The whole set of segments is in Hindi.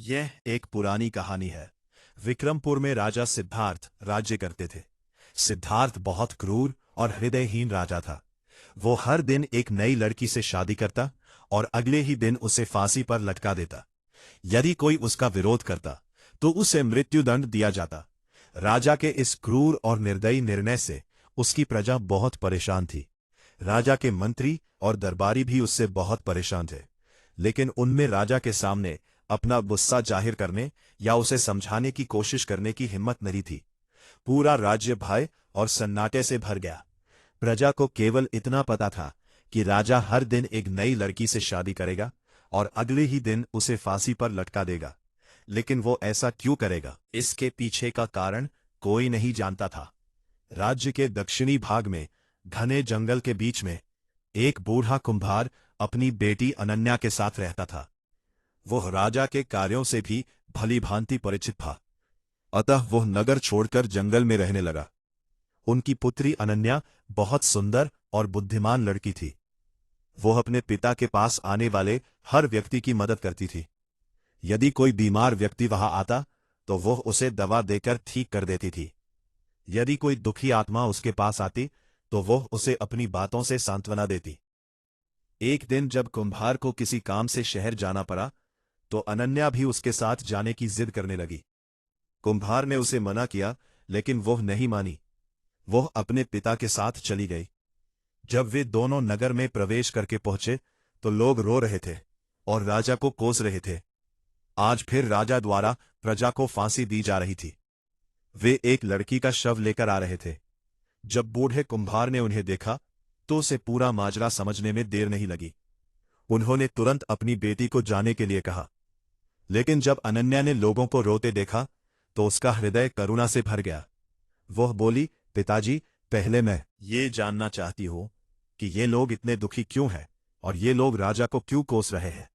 यह एक पुरानी कहानी है। विक्रमपुर में राजा सिद्धार्थ राज्य करते थे। सिद्धार्थ बहुत क्रूर और हृदयहीन राजा था। वो हर दिन एक नई लड़की से शादी करता और अगले ही दिन उसे फांसी पर लटका देता। यदि कोई उसका विरोध करता तो उसे मृत्युदंड दिया जाता। राजा के इस क्रूर और निर्दयी निर्णय से उसकी प्रजा बहुत परेशान थी। राजा के मंत्री और दरबारी भी उससे बहुत परेशान थे, लेकिन उनमें राजा के सामने अपना गुस्सा जाहिर करने या उसे समझाने की कोशिश करने की हिम्मत नहीं थी। पूरा राज्य भय और सन्नाटे से भर गया। प्रजा को केवल इतना पता था कि राजा हर दिन एक नई लड़की से शादी करेगा और अगले ही दिन उसे फांसी पर लटका देगा। लेकिन वो ऐसा क्यों करेगा, इसके पीछे का कारण कोई नहीं जानता था। राज्य के दक्षिणी भाग में घने जंगल के बीच में एक बूढ़ा कुम्हार अपनी बेटी अनन्या के साथ रहता था। वह राजा के कार्यों से भी भली भांति परिचित था, अतः वह नगर छोड़कर जंगल में रहने लगा। उनकी पुत्री अनन्या बहुत सुंदर और बुद्धिमान लड़की थी। वह अपने पिता के पास आने वाले हर व्यक्ति की मदद करती थी। यदि कोई बीमार व्यक्ति वहां आता तो वह उसे दवा देकर ठीक कर देती थी। यदि कोई दुखी आत्मा उसके पास आती तो वह उसे अपनी बातों से सांत्वना देती। एक दिन जब कुम्हार को किसी काम से शहर जाना पड़ा तो अनन्या भी उसके साथ जाने की जिद करने लगी। कुम्हार ने उसे मना किया, लेकिन वह नहीं मानी। वह अपने पिता के साथ चली गई। जब वे दोनों नगर में प्रवेश करके पहुंचे तो लोग रो रहे थे और राजा को कोस रहे थे। आज फिर राजा द्वारा प्रजा को फांसी दी जा रही थी। वे एक लड़की का शव लेकर आ रहे थे। जब बूढ़े कुम्हार ने उन्हें देखा तो उसे पूरा माजरा समझने में देर नहीं लगी। उन्होंने तुरंत अपनी बेटी को जाने के लिए कहा, लेकिन जब अनन्या ने लोगों को रोते देखा तो उसका हृदय करुणा से भर गया। वह बोली, पिताजी, पहले मैं ये जानना चाहती हूं कि ये लोग इतने दुखी क्यों हैं और ये लोग राजा को क्यों कोस रहे हैं।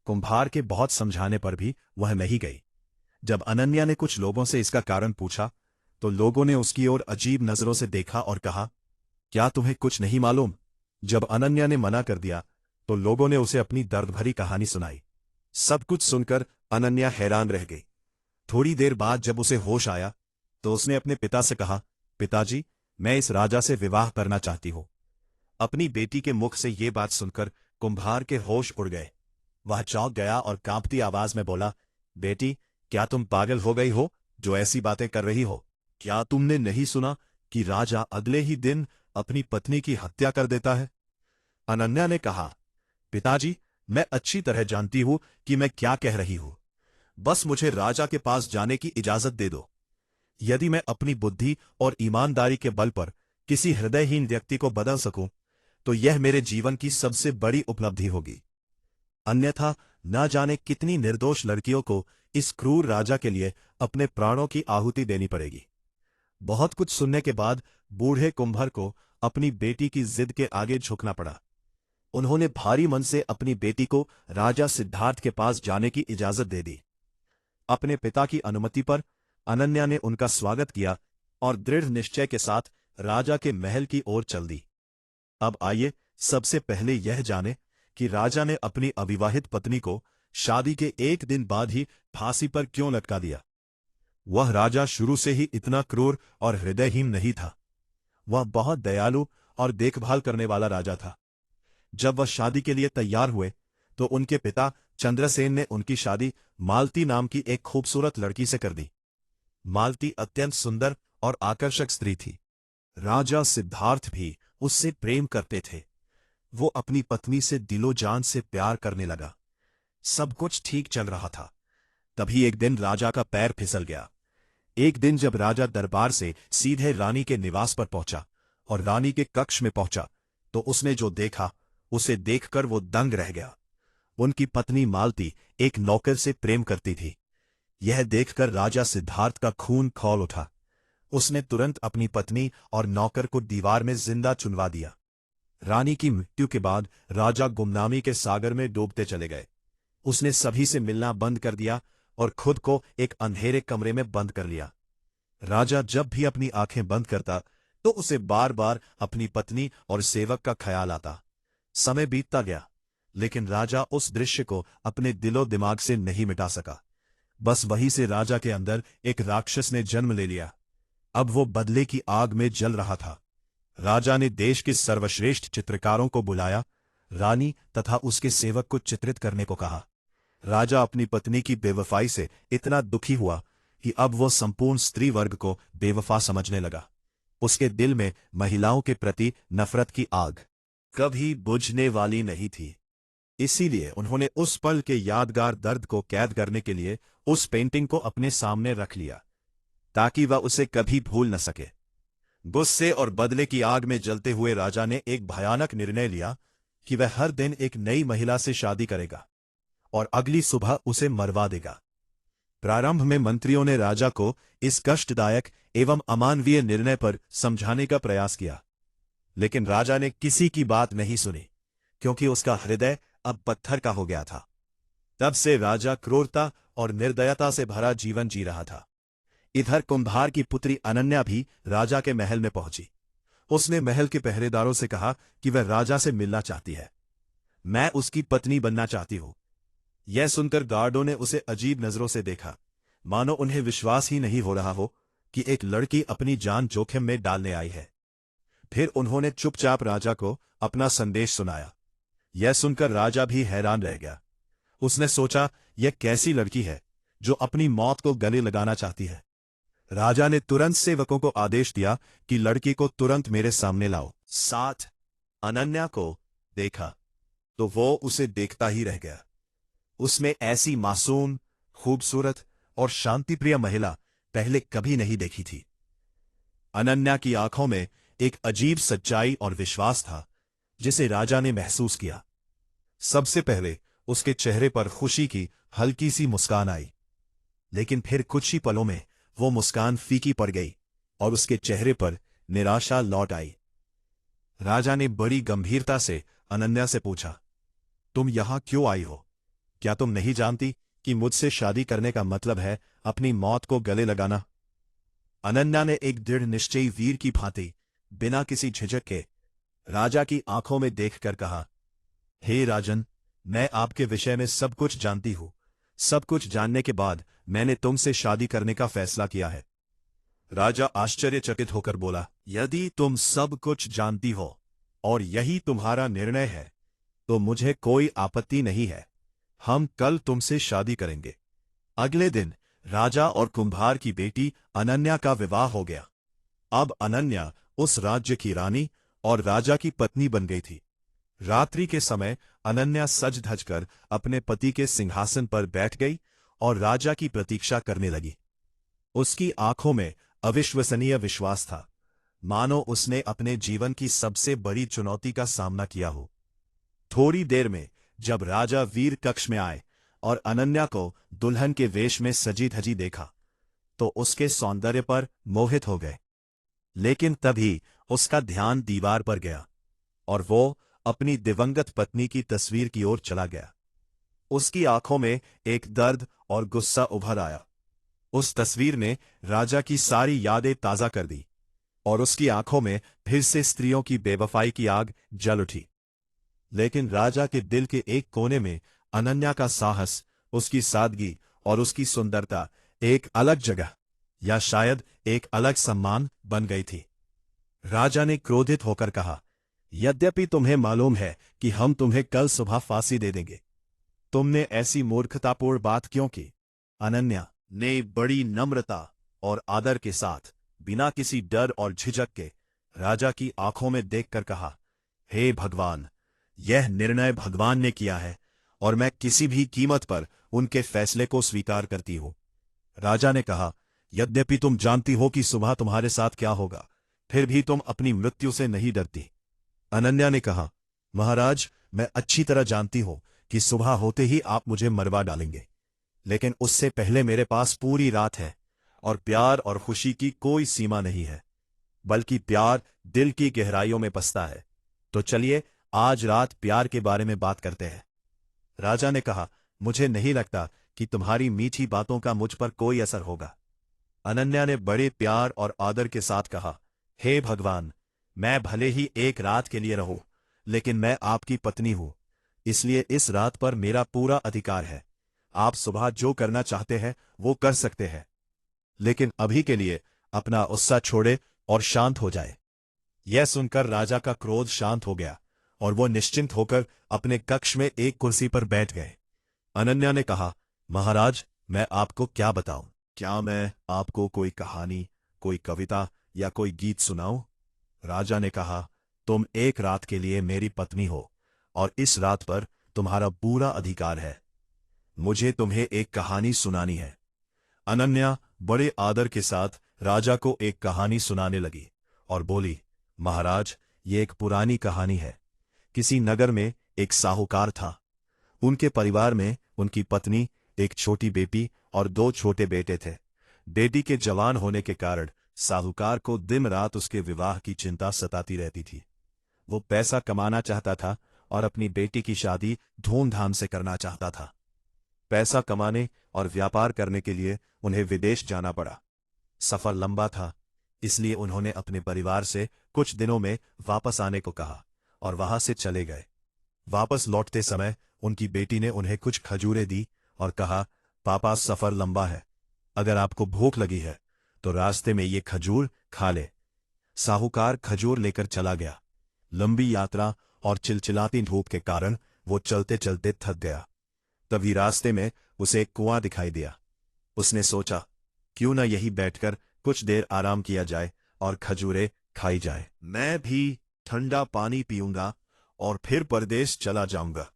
कुम्हार के बहुत समझाने पर भी वह नहीं गई। जब अनन्या ने कुछ लोगों से इसका कारण पूछा तो लोगों ने उसकी ओर अजीब नजरों से देखा और कहा, क्या तुम्हें कुछ नहीं मालूम? जब अनन्या ने मना कर दिया तो लोगों ने उसे अपनी दर्द भरी कहानी सुनाई। सब कुछ सुनकर अनन्या हैरान रह गई। थोड़ी देर बाद जब उसे होश आया तो उसने अपने पिता से कहा, पिताजी, मैं इस राजा से विवाह करना चाहती हूं। अपनी बेटी के मुख से ये बात सुनकर कुम्हार के होश उड़ गए। वह चौंक गया और कांपती आवाज में बोला, बेटी, क्या तुम पागल हो गई हो जो ऐसी बातें कर रही हो? क्या तुमने नहीं सुना कि राजा अगले ही दिन अपनी पत्नी की हत्या कर देता है? अनन्या ने कहा, पिताजी, मैं अच्छी तरह जानती हूं कि मैं क्या कह रही हूं। बस मुझे राजा के पास जाने की इजाजत दे दो। यदि मैं अपनी बुद्धि और ईमानदारी के बल पर किसी हृदयहीन व्यक्ति को बदल सकूं तो यह मेरे जीवन की सबसे बड़ी उपलब्धि होगी। अन्यथा न जाने कितनी निर्दोष लड़कियों को इस क्रूर राजा के लिए अपने प्राणों की आहुति देनी पड़ेगी। बहुत कुछ सुनने के बाद बूढ़े कुम्हार को अपनी बेटी की जिद के आगे झुकना पड़ा। उन्होंने भारी मन से अपनी बेटी को राजा सिद्धार्थ के पास जाने की इजाजत दे दी। अपने पिता की अनुमति पर अनन्या ने उनका स्वागत किया और दृढ़ निश्चय के साथ राजा के महल की ओर चल दी। अब आइए सबसे पहले यह जाने कि राजा ने अपनी अविवाहित पत्नी को शादी के एक दिन बाद ही फांसी पर क्यों लटका दिया। वह राजा शुरू से ही इतना क्रूर और हृदयहीन नहीं था। वह बहुत दयालु और देखभाल करने वाला राजा था। जब वह शादी के लिए तैयार हुए तो उनके पिता चंद्रसेन ने उनकी शादी मालती नाम की एक खूबसूरत लड़की से कर दी। मालती अत्यंत सुंदर और आकर्षक स्त्री थी। राजा सिद्धार्थ भी उससे प्रेम करते थे। वो अपनी पत्नी से दिलो जान से प्यार करने लगा। सब कुछ ठीक चल रहा था। तभी एक दिन राजा का पैर फिसल गया। एक दिन जब राजा दरबार से सीधे रानी के निवास पर पहुंचा और रानी के कक्ष में पहुंचा तो उसने जो देखा उसे देखकर वो दंग रह गया। उनकी पत्नी मालती एक नौकर से प्रेम करती थी। यह देखकर राजा सिद्धार्थ का खून खौल उठा। उसने तुरंत अपनी पत्नी और नौकर को दीवार में जिंदा चुनवा दिया। रानी की मृत्यु के बाद राजा गुमनामी के सागर में डूबते चले गए। उसने सभी से मिलना बंद कर दिया और खुद को एक अंधेरे कमरे में बंद कर लिया। राजा जब भी अपनी आंखें बंद करता तो उसे बार बार अपनी पत्नी और सेवक का ख्याल आता। समय बीतता गया, लेकिन राजा उस दृश्य को अपने दिलो दिमाग से नहीं मिटा सका। बस वहीं से राजा के अंदर एक राक्षस ने जन्म ले लिया। अब वो बदले की आग में जल रहा था। राजा ने देश के सर्वश्रेष्ठ चित्रकारों को बुलाया, रानी तथा उसके सेवक को चित्रित करने को कहा। राजा अपनी पत्नी की बेवफाई से इतना दुखी हुआ कि अब वो संपूर्ण स्त्री वर्ग को बेवफा समझने लगा। उसके दिल में महिलाओं के प्रति नफरत की आग कभी बुझने वाली नहीं थी। इसीलिए उन्होंने उस पल के यादगार दर्द को कैद करने के लिए उस पेंटिंग को अपने सामने रख लिया, ताकि वह उसे कभी भूल न सके। गुस्से और बदले की आग में जलते हुए राजा ने एक भयानक निर्णय लिया कि वह हर दिन एक नई महिला से शादी करेगा और अगली सुबह उसे मरवा देगा। प्रारंभ में मंत्रियों ने राजा को इस कष्टदायक एवं अमानवीय निर्णय पर समझाने का प्रयास किया, लेकिन राजा ने किसी की बात नहीं सुनी, क्योंकि उसका हृदय अब पत्थर का हो गया था। तब से राजा क्रूरता और निर्दयता से भरा जीवन जी रहा था। इधर कुंभार की पुत्री अनन्या भी राजा के महल में पहुंची। उसने महल के पहरेदारों से कहा कि वह राजा से मिलना चाहती है। मैं उसकी पत्नी बनना चाहती हूं। यह सुनकर गार्डों ने उसे अजीब नजरों से देखा, मानो उन्हें विश्वास ही नहीं हो रहा हो कि एक लड़की अपनी जान जोखिम में डालने आई है। फिर उन्होंने चुपचाप राजा को अपना संदेश सुनाया। यह सुनकर राजा भी हैरान रह गया। उसने सोचा, यह कैसी लड़की है जो अपनी मौत को गले लगाना चाहती है। राजा ने तुरंत सेवकों को आदेश दिया कि लड़की को तुरंत मेरे सामने लाओ। साथ अनन्या को देखा तो वो उसे देखता ही रह गया। उसमें ऐसी मासूम, खूबसूरत और शांतिप्रिय महिला पहले कभी नहीं देखी थी। अनन्या की आंखों में एक अजीब सच्चाई और विश्वास था, जिसे राजा ने महसूस किया। सबसे पहले उसके चेहरे पर खुशी की हल्की सी मुस्कान आई, लेकिन फिर कुछ ही पलों में वो मुस्कान फीकी पड़ गई और उसके चेहरे पर निराशा लौट आई। राजा ने बड़ी गंभीरता से अनन्या से पूछा, तुम यहां क्यों आई हो? क्या तुम नहीं जानती कि मुझसे शादी करने का मतलब है अपनी मौत को गले लगाना? अनन्या ने एक दृढ़ निश्चयी वीर की भांति बिना किसी झिझक के राजा की आंखों में देखकर कहा, हे राजन, मैं आपके विषय में सब कुछ जानती हूं। सब कुछ जानने के बाद मैंने तुमसे शादी करने का फैसला किया है। राजा आश्चर्यचकित होकर बोला, यदि तुम सब कुछ जानती हो और यही तुम्हारा निर्णय है तो मुझे कोई आपत्ति नहीं है। हम कल तुमसे शादी करेंगे। अगले दिन राजा और कुंभार की बेटी अनन्या का विवाह हो गया। अब अनन्या उस राज्य की रानी और राजा की पत्नी बन गई थी। रात्रि के समय अनन्या सज धज कर अपने पति के सिंहासन पर बैठ गई और राजा की प्रतीक्षा करने लगी। उसकी आंखों में अविश्वसनीय विश्वास था, मानो उसने अपने जीवन की सबसे बड़ी चुनौती का सामना किया हो। थोड़ी देर में जब राजा वीर कक्ष में आए और अनन्या को दुल्हन के वेश में सजी धजी देखा, तो उसके सौंदर्य पर मोहित हो गए। लेकिन तभी उसका ध्यान दीवार पर गया और वो अपनी दिवंगत पत्नी की तस्वीर की ओर चला गया। उसकी आंखों में एक दर्द और गुस्सा उभर आया। उस तस्वीर ने राजा की सारी यादें ताजा कर दी और उसकी आंखों में फिर से स्त्रियों की बेवफाई की आग जल उठी। लेकिन राजा के दिल के एक कोने में अनन्या का साहस, उसकी सादगी और उसकी सुंदरता एक अलग जगह, या शायद एक अलग सम्मान बन गई थी। राजा ने क्रोधित होकर कहा, यद्यपि तुम्हें मालूम है कि हम तुम्हें कल सुबह फांसी दे देंगे, तुमने ऐसी मूर्खतापूर्ण बात क्यों की? अनन्या ने बड़ी नम्रता और आदर के साथ, बिना किसी डर और झिझक के, राजा की आंखों में देखकर कहा, हे भगवान, यह निर्णय भगवान ने किया है और मैं किसी भी कीमत पर उनके फैसले को स्वीकार करती हूं। राजा ने कहा, यद्यपि तुम जानती हो कि सुबह तुम्हारे साथ क्या होगा, फिर भी तुम अपनी मृत्यु से नहीं डरती। अनन्या ने कहा, महाराज, मैं अच्छी तरह जानती हूं कि सुबह होते ही आप मुझे मरवा डालेंगे, लेकिन उससे पहले मेरे पास पूरी रात है और प्यार और खुशी की कोई सीमा नहीं है, बल्कि प्यार दिल की गहराइयों में बसता है। तो चलिए आज रात प्यार के बारे में बात करते हैं। राजा ने कहा, मुझे नहीं लगता कि तुम्हारी मीठी बातों का मुझ पर कोई असर होगा। अनन्या ने बड़े प्यार और आदर के साथ कहा, हे भगवान, मैं भले ही एक रात के लिए रहूं, लेकिन मैं आपकी पत्नी हूं, इसलिए इस रात पर मेरा पूरा अधिकार है। आप सुबह जो करना चाहते हैं वो कर सकते हैं, लेकिन अभी के लिए अपना गुस्सा छोड़े और शांत हो जाए। यह सुनकर राजा का क्रोध शांत हो गया और वो निश्चिंत होकर अपने कक्ष में एक कुर्सी पर बैठ गए। अनन्या ने कहा, महाराज, मैं आपको क्या बताऊं? क्या मैं आपको कोई कहानी, कोई कविता या कोई गीत सुनाऊं? राजा ने कहा, तुम एक रात के लिए मेरी पत्नी हो और इस रात पर तुम्हारा पूरा अधिकार है। मुझे तुम्हें एक कहानी सुनानी है। अनन्या बड़े आदर के साथ राजा को एक कहानी सुनाने लगी और बोली, महाराज, ये एक पुरानी कहानी है। किसी नगर में एक साहूकार था। उनके परिवार में उनकी पत्नी, एक छोटी बेटी और 2 छोटे बेटे थे। बेटी के जवान होने के कारण साहूकार को दिन रात उसके विवाह की चिंता सताती रहती थी। वो पैसा कमाना चाहता था और अपनी बेटी की शादी धूमधाम से करना चाहता था। पैसा कमाने और व्यापार करने के लिए उन्हें विदेश जाना पड़ा। सफर लंबा था, इसलिए उन्होंने अपने परिवार से कुछ दिनों में वापस आने को कहा और वहां से चले गए। वापस लौटते समय उनकी बेटी ने उन्हें कुछ खजूरें दी और कहा, पापा, सफर लंबा है, अगर आपको भूख लगी है तो रास्ते में ये खजूर खा ले। साहूकार खजूर लेकर चला गया। लंबी यात्रा और चिलचिलाती धूप के कारण वो चलते चलते थक गया। तभी रास्ते में उसे एक कुआं दिखाई दिया। उसने सोचा, क्यों न यहीं बैठकर कुछ देर आराम किया जाए और खजूरें खाई जाए। मैं भी ठंडा पानी पीऊंगा और फिर परदेश चला जाऊंगा।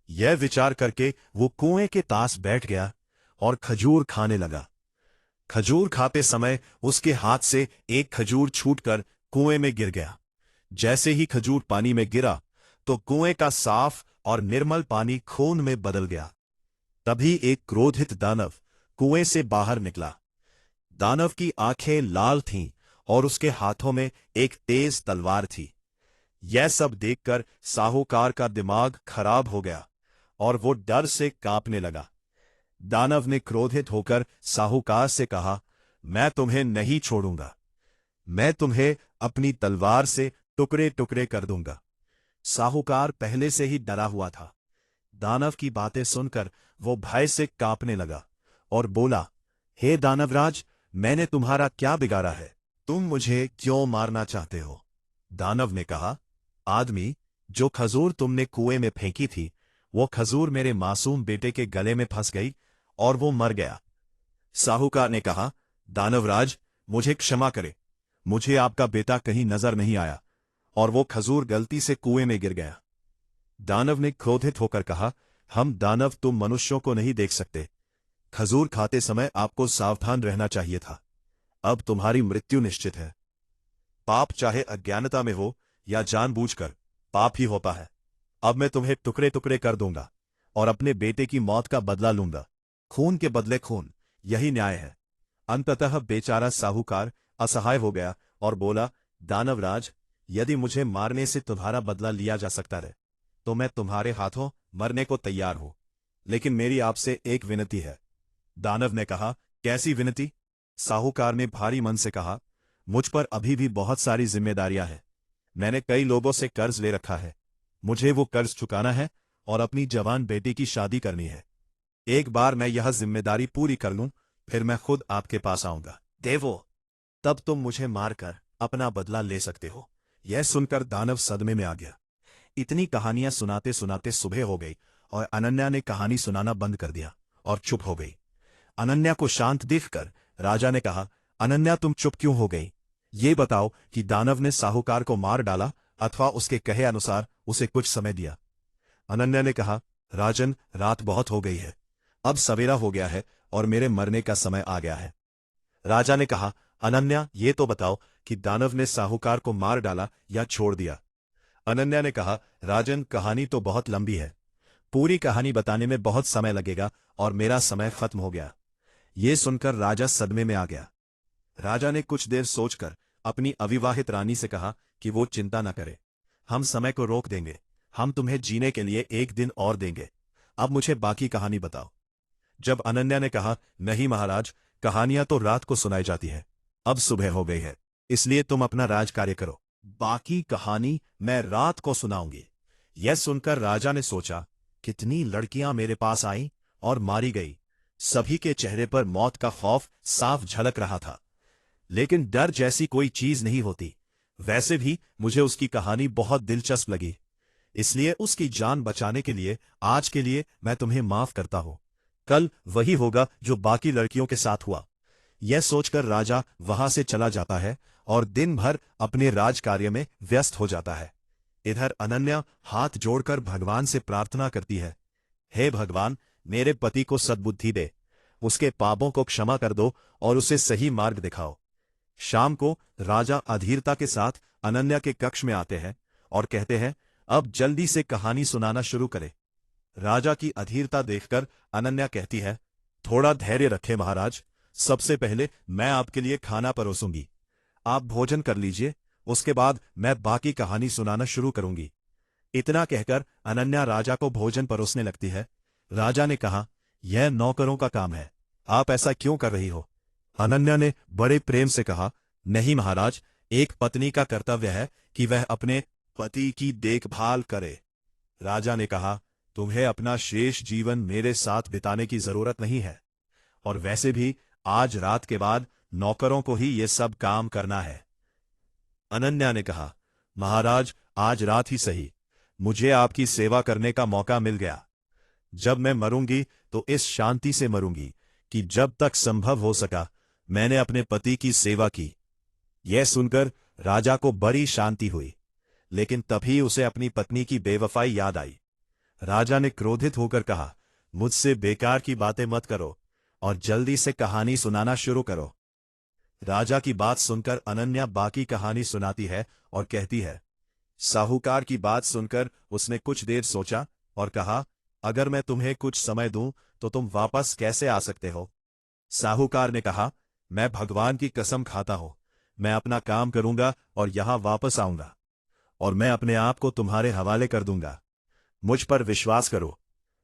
यह विचार करके वो कुएं के पास बैठ गया और खजूर खाने लगा। खजूर खाते समय उसके हाथ से एक खजूर छूटकर कुएं में गिर गया। जैसे ही खजूर पानी में गिरा तो कुएं का साफ और निर्मल पानी खून में बदल गया। तभी एक क्रोधित दानव कुएं से बाहर निकला। दानव की आंखें लाल थीं और उसके हाथों में एक तेज तलवार थी। यह सब देखकर साहूकार का दिमाग खराब हो गया और वो डर से कांपने लगा। दानव ने क्रोधित होकर साहूकार से कहा, मैं तुम्हें नहीं छोड़ूंगा। मैं तुम्हें अपनी तलवार से टुकड़े टुकड़े कर दूंगा। साहूकार पहले से ही डरा हुआ था। दानव की बातें सुनकर वो भय से कांपने लगा और बोला, हे दानवराज, मैंने तुम्हारा क्या बिगाड़ा है? तुम मुझे क्यों मारना चाहते हो? दानव ने कहा, आदमी, जो खजूर तुमने कुएं में फेंकी थी, वो खजूर मेरे मासूम बेटे के गले में फंस गई और वो मर गया। साहूकार ने कहा, दानवराज, मुझे क्षमा करे, मुझे आपका बेटा कहीं नजर नहीं आया और वो खजूर गलती से कुएं में गिर गया। दानव ने क्रोधित होकर कहा, हम दानव तुम मनुष्यों को नहीं देख सकते। खजूर खाते समय आपको सावधान रहना चाहिए था। अब तुम्हारी मृत्यु निश्चित है। पाप चाहे अज्ञानता में हो या जानबूझकर, पाप ही होता है। अब मैं तुम्हें टुकड़े टुकड़े कर दूंगा और अपने बेटे की मौत का बदला लूंगा। खून के बदले खून, यही न्याय है। अंततः बेचारा साहूकार असहाय हो गया और बोला, दानवराज, यदि मुझे मारने से तुम्हारा बदला लिया जा सकता है तो मैं तुम्हारे हाथों मरने को तैयार हूं, लेकिन मेरी आपसे एक विनती है। दानव ने कहा, कैसी विनती? साहूकार ने भारी मन से कहा, मुझ पर अभी भी बहुत सारी जिम्मेदारियां हैं। मैंने कई लोगों से कर्ज ले रखा है। मुझे वो कर्ज चुकाना है और अपनी जवान बेटी की शादी करनी है। एक बार मैं यह जिम्मेदारी पूरी कर लूं, फिर मैं खुद आपके पास आऊंगा। देवो, तब तुम मुझे मारकर अपना बदला ले सकते हो। यह सुनकर दानव सदमे में आ गया। इतनी कहानियां सुनाते सुनाते सुबह हो गई और अनन्या ने कहानी सुनाना बंद कर दिया और चुप हो गई। अनन्या को शांत देखकर राजा ने कहा, अनन्या, तुम चुप क्यों हो गई? ये बताओ कि दानव ने साहूकार को मार डाला अथवा उसके कहे अनुसार उसे कुछ समय दिया? अनन्या ने कहा, राजन, रात बहुत हो गई है, अब सवेरा हो गया है और मेरे मरने का समय आ गया है। राजा ने कहा, अनन्या, ये तो बताओ कि दानव ने साहूकार को मार डाला या छोड़ दिया? अनन्या ने कहा, राजन, कहानी तो बहुत लंबी है, पूरी कहानी बताने में बहुत समय लगेगा और मेरा समय खत्म हो गया। ये सुनकर राजा सदमे में आ गया। राजा ने कुछ देर सोचकर अपनी अविवाहित रानी से कहा कि वो चिंता न करे, हम समय को रोक देंगे, हम तुम्हें जीने के लिए एक दिन और देंगे। अब मुझे बाकी कहानी बताओ। जब अनन्या ने कहा, नहीं महाराज, कहानियां तो रात को सुनाई जाती है, अब सुबह हो गई है, इसलिए तुम अपना राज कार्य करो, बाकी कहानी मैं रात को सुनाऊंगी। यह सुनकर राजा ने सोचा, कितनी लड़कियां मेरे पास आईं और मारी गई। सभी के चेहरे पर मौत का खौफ साफ झलक रहा था। लेकिन डर जैसी कोई चीज नहीं होती। वैसे भी मुझे उसकी कहानी बहुत दिलचस्प लगी, इसलिए उसकी जान बचाने के लिए आज के लिए मैं तुम्हें माफ करता हूं। कल वही होगा जो बाकी लड़कियों के साथ हुआ। यह सोचकर राजा वहां से चला जाता है और दिन भर अपने राज कार्य में व्यस्त हो जाता है। इधर अनन्या हाथ जोड़कर भगवान से प्रार्थना करती है, हे भगवान, मेरे पति को सद्बुद्धि दे, उसके पापों को क्षमा कर दो और उसे सही मार्ग दिखाओ। शाम को राजा अधीरता के साथ अनन्या के कक्ष में आते हैं और कहते हैं, अब जल्दी से कहानी सुनाना शुरू करें। राजा की अधीरता देखकर अनन्या कहती है, थोड़ा धैर्य रखें महाराज, सबसे पहले मैं आपके लिए खाना परोसूंगी। आप भोजन कर लीजिए, उसके बाद मैं बाकी कहानी सुनाना शुरू करूंगी। इतना कहकर अनन्या राजा को भोजन परोसने लगती है। राजा ने कहा, यह नौकरों का काम है, आप ऐसा क्यों कर रही हो? अनन्या ने बड़े प्रेम से कहा, नहीं महाराज, एक पत्नी का कर्तव्य है कि वह अपने पति की देखभाल करे। राजा ने कहा, तुम्हें अपना शेष जीवन मेरे साथ बिताने की जरूरत नहीं है, और वैसे भी आज रात के बाद नौकरों को ही ये सब काम करना है। अनन्या ने कहा, महाराज, आज रात ही सही, मुझे आपकी सेवा करने का मौका मिल गया। जब मैं मरूंगी तो इस शांति से मरूंगी कि जब तक संभव हो सका मैंने अपने पति की सेवा की। यह सुनकर राजा को बड़ी शांति हुई, लेकिन तभी उसे अपनी पत्नी की बेवफाई याद आई। राजा ने क्रोधित होकर कहा, मुझसे बेकार की बातें मत करो और जल्दी से कहानी सुनाना शुरू करो। राजा की बात सुनकर अनन्या बाकी कहानी सुनाती है और कहती है, साहूकार की बात सुनकर उसने कुछ देर सोचा और कहा, अगर मैं तुम्हें कुछ समय दूं तो तुम वापस कैसे आ सकते हो? साहूकार ने कहा, मैं भगवान की कसम खाता हूं, मैं अपना काम करूंगा और यहां वापस आऊंगा, और मैं अपने आप को तुम्हारे हवाले कर दूंगा, मुझ पर विश्वास करो।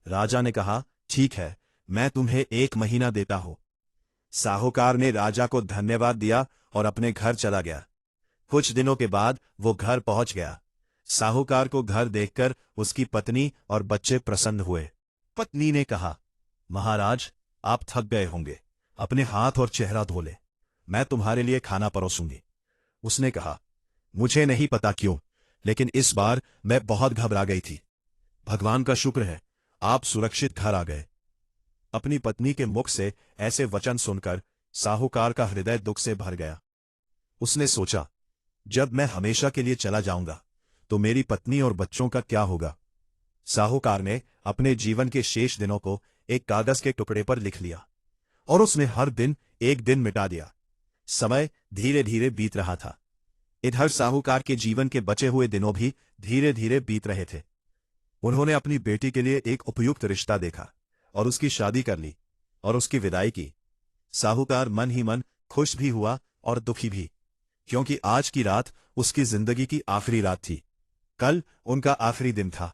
राजा ने कहा, ठीक है, मैं तुम्हें 1 महीना देता हूं। साहूकार ने राजा को धन्यवाद दिया और अपने घर चला गया। कुछ दिनों के बाद वो घर पहुंच गया। साहूकार को घर देखकर उसकी पत्नी और बच्चे प्रसन्न हुए। पत्नी ने कहा, महाराज, आप थक गए होंगे, अपने हाथ और चेहरा धो ले, मैं तुम्हारे लिए खाना परोसूंगी। उसने कहा, मुझे नहीं पता क्यों, लेकिन इस बार मैं बहुत घबरा गई थी। भगवान का शुक्र है, आप सुरक्षित घर आ गए। अपनी पत्नी के मुख से ऐसे वचन सुनकर साहूकार का हृदय दुख से भर गया। उसने सोचा, जब मैं हमेशा के लिए चला जाऊंगा तो मेरी पत्नी और बच्चों का क्या होगा? साहूकार ने अपने जीवन के शेष दिनों को एक कागज के टुकड़े पर लिख लिया और उसने हर दिन एक दिन मिटा दिया। समय धीरे धीरे बीत रहा था। इधर साहूकार के जीवन के बचे हुए दिनों भी धीरे धीरे बीत रहे थे। उन्होंने अपनी बेटी के लिए एक उपयुक्त रिश्ता देखा और उसकी शादी कर ली और उसकी विदाई की। साहूकार मन ही मन खुश भी हुआ और दुखी भी, क्योंकि आज की रात उसकी जिंदगी की आखिरी रात थी। कल उनका आखिरी दिन था।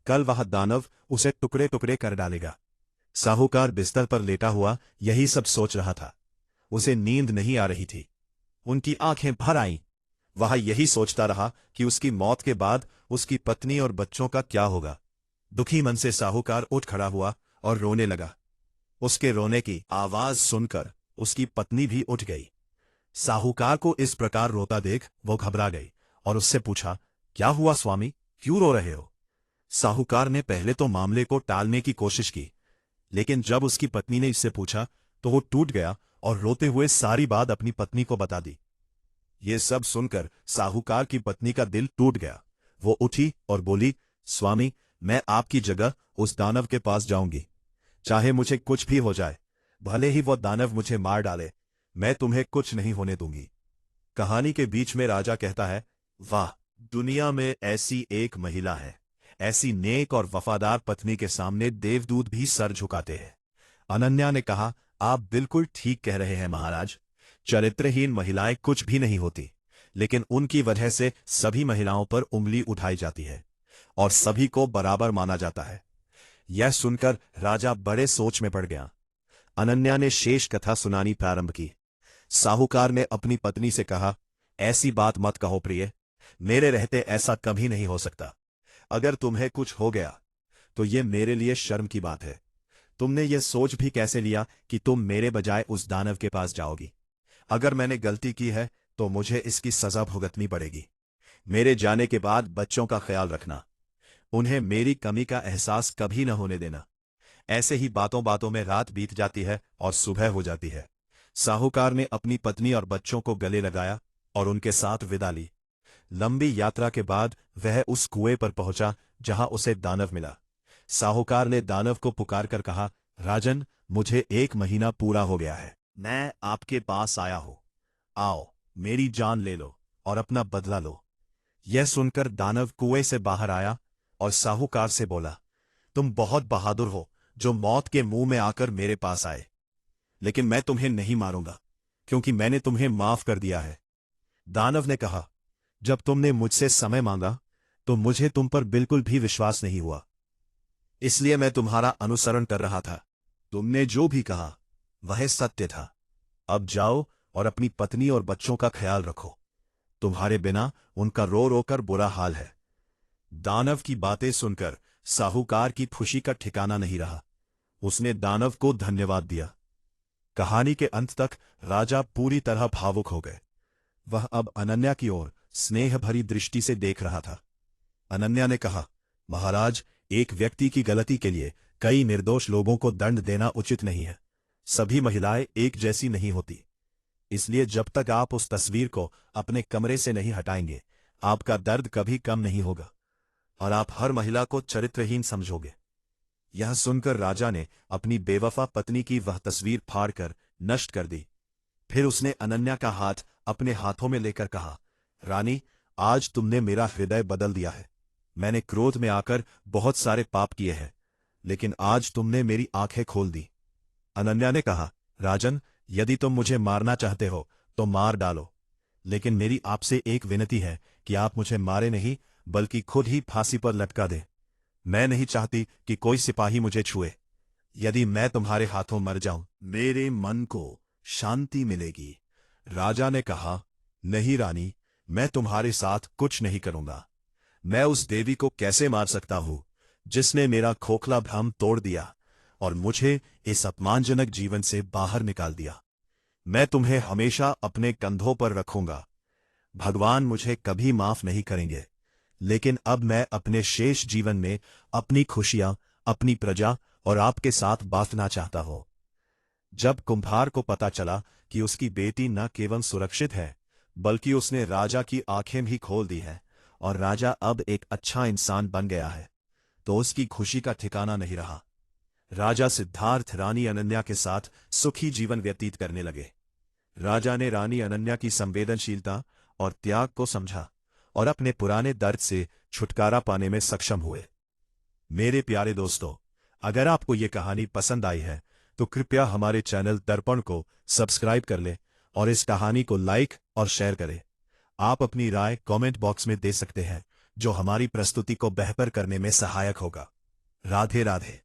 कल वह दानव उसे टुकड़े टुकड़े कर डालेगा। साहूकार बिस्तर पर लेटा हुआ यही सब सोच रहा था। उसे नींद नहीं आ रही थी। उनकी आंखें भर आईं। वह यही सोचता रहा कि उसकी मौत के बाद उसकी पत्नी और बच्चों का क्या होगा। दुखी मन से साहूकार उठ खड़ा हुआ और रोने लगा। उसके रोने की आवाज सुनकर उसकी पत्नी भी उठ गई। साहूकार को इस प्रकार रोता देख वो घबरा गई और उससे पूछा, क्या हुआ स्वामी, क्यों रो रहे हो? साहूकार ने पहले तो मामले को टालने की कोशिश की, लेकिन जब उसकी पत्नी ने इससे पूछा तो वो टूट गया और रोते हुए सारी बात अपनी पत्नी को बता दी। ये सब सुनकर साहूकार की पत्नी का दिल टूट गया। वो उठी और बोली, स्वामी, मैं आपकी जगह उस दानव के पास जाऊंगी, चाहे मुझे कुछ भी हो जाए, भले ही वो दानव मुझे मार डाले, मैं तुम्हें कुछ नहीं होने दूंगी। कहानी के बीच में राजा कहता है, वाह, दुनिया में ऐसी एक महिला है, ऐसी नेक और वफादार पत्नी के सामने देवदूत भी सर झुकाते हैं। अनन्या ने कहा, आप बिल्कुल ठीक कह रहे हैं महाराज, चरित्रहीन महिलाएं कुछ भी नहीं होती, लेकिन उनकी वजह से सभी महिलाओं पर उंगली उठाई जाती है और सभी को बराबर माना जाता है। यह सुनकर राजा बड़े सोच में पड़ गया। अनन्या ने शेष कथा सुनानी प्रारंभ की। साहूकार ने अपनी पत्नी से कहा, ऐसी बात मत कहो प्रिय, मेरे रहते ऐसा कभी नहीं हो सकता। अगर तुम्हें कुछ हो गया तो ये मेरे लिए शर्म की बात है। तुमने ये सोच भी कैसे लिया कि तुम मेरे बजाय उस दानव के पास जाओगी? अगर मैंने गलती की है तो मुझे इसकी सजा भुगतनी पड़ेगी। मेरे जाने के बाद बच्चों का ख्याल रखना, उन्हें मेरी कमी का एहसास कभी न होने देना। ऐसे ही बातों बातों में रात बीत जाती है और सुबह हो जाती है। साहूकार ने अपनी पत्नी और बच्चों को गले लगाया और उनके साथ विदा ली। लंबी यात्रा के बाद वह उस कुएं पर पहुंचा जहां उसे दानव मिला। साहूकार ने दानव को पुकारकर कहा, राजन, मुझे 1 महीना पूरा हो गया है, मैं आपके पास आया हूं। आओ, मेरी जान ले लो और अपना बदला लो। यह सुनकर दानव कुएं से बाहर आया और साहूकार से बोला, तुम बहुत बहादुर हो जो मौत के मुंह में आकर मेरे पास आए, लेकिन मैं तुम्हें नहीं मारूंगा क्योंकि मैंने तुम्हें माफ कर दिया है। दानव ने कहा, जब तुमने मुझसे समय मांगा तो मुझे तुम पर बिल्कुल भी विश्वास नहीं हुआ, इसलिए मैं तुम्हारा अनुसरण कर रहा था। तुमने जो भी कहा वह सत्य था। अब जाओ और अपनी पत्नी और बच्चों का ख्याल रखो, तुम्हारे बिना उनका रो रो कर बुरा हाल है। दानव की बातें सुनकर साहूकार की खुशी का ठिकाना नहीं रहा। उसने दानव को धन्यवाद दिया। कहानी के अंत तक राजा पूरी तरह भावुक हो गए। वह अब अनन्या की ओर स्नेह भरी दृष्टि से देख रहा था। अनन्या ने कहा, महाराज, एक व्यक्ति की गलती के लिए कई निर्दोष लोगों को दंड देना उचित नहीं है। सभी महिलाएं एक जैसी नहीं होती, इसलिए जब तक आप उस तस्वीर को अपने कमरे से नहीं हटाएंगे, आपका दर्द कभी कम नहीं होगा और आप हर महिला को चरित्रहीन समझोगे। यह सुनकर राजा ने अपनी बेवफा पत्नी की वह तस्वीर फाड़कर नष्ट कर दी। फिर उसने अनन्या का हाथ अपने हाथों में लेकर कहा, रानी, आज तुमने मेरा हृदय बदल दिया है। मैंने क्रोध में आकर बहुत सारे पाप किए हैं, लेकिन आज तुमने मेरी आंखें खोल दी। अनन्या ने कहा, राजन, यदि तुम मुझे मारना चाहते हो तो मार डालो, लेकिन मेरी आपसे एक विनती है कि आप मुझे मारे नहीं बल्कि खुद ही फांसी पर लटका दे। मैं नहीं चाहती कि कोई सिपाही मुझे छुए। यदि मैं तुम्हारे हाथों मर जाऊं, मेरे मन को शांति मिलेगी। राजा ने कहा, नहीं रानी, मैं तुम्हारे साथ कुछ नहीं करूंगा। मैं उस देवी को कैसे मार सकता हूं जिसने मेरा खोखला भ्रम तोड़ दिया और मुझे इस अपमानजनक जीवन से बाहर निकाल दिया। मैं तुम्हें हमेशा अपने कंधों पर रखूंगा। भगवान मुझे कभी माफ नहीं करेंगे, लेकिन अब मैं अपने शेष जीवन में अपनी खुशियां, अपनी प्रजा और आपके साथ बांटना चाहता हूं। जब कुम्हार को पता चला कि उसकी बेटी न केवल सुरक्षित है बल्कि उसने राजा की आंखें भी खोल दी है और राजा अब एक अच्छा इंसान बन गया है, तो उसकी खुशी का ठिकाना नहीं रहा। राजा सिद्धार्थ रानी अनन्या के साथ सुखी जीवन व्यतीत करने लगे। राजा ने रानी अनन्या की संवेदनशीलता और त्याग को समझा और अपने पुराने दर्द से छुटकारा पाने में सक्षम हुए। मेरे प्यारे दोस्तों, अगर आपको ये कहानी पसंद आई है तो कृपया हमारे चैनल दर्पण को सब्सक्राइब कर लें और इस कहानी को लाइक और शेयर करें। आप अपनी राय कमेंट बॉक्स में दे सकते हैं, जो हमारी प्रस्तुति को बेहतर करने में सहायक होगा। राधे राधे।